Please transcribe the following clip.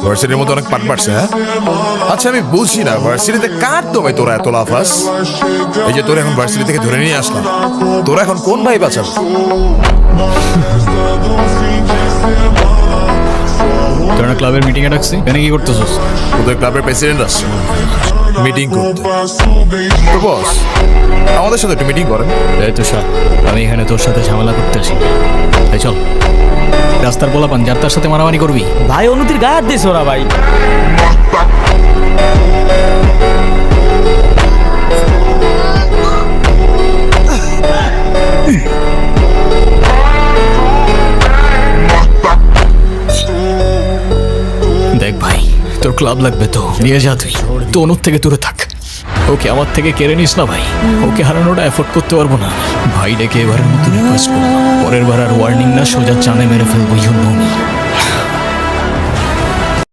ভার্সিটির মতো অনেক পাট পাটছে, হ্যাঁ? আচ্ছা আমি বুঝি না ভার্সিটিতে কার তো ভাই তোরা এত লাফাস? এই যে তোরা এখন ভার্সিটি থেকে ধরে নিয়ে আসলাম, তোরা এখন কোন ভাই বাঁচাবো? তোরা ক্লাবের মিটিং এ ডাকছি, এখানে কি করতেছস? তোদের ক্লাবের প্রেসিডেন্ট আসছে মিটিং করতে। তো বস আমাদের সাথে একটু মিটিং করেন। এই তুষার, আমি এখানে তোর সাথে ঝামেলা করতে আসি। এই চল, রাস্তার পোলাপান যার তার সাথে মারামারি করবি? ভাই অনুতির গায়ে হাত দিস ওরা ভাই। দেখ ভাই, তোর ক্লাব লাগবে তো নিয়ে যা, তুই তো অনুর থেকে দূরে থাক। ওকে আমার থেকে কেড়ে নিস না ভাই, ওকে হারানোটা এফোর্ড করতে পারবো না। ভাই ডেকে এবারের মতো রিকোয়েস্ট করবো, পরের বার আর ওয়ার্নিং না, সোজা চানে মেরে ফেলবো, ইউ নো মি।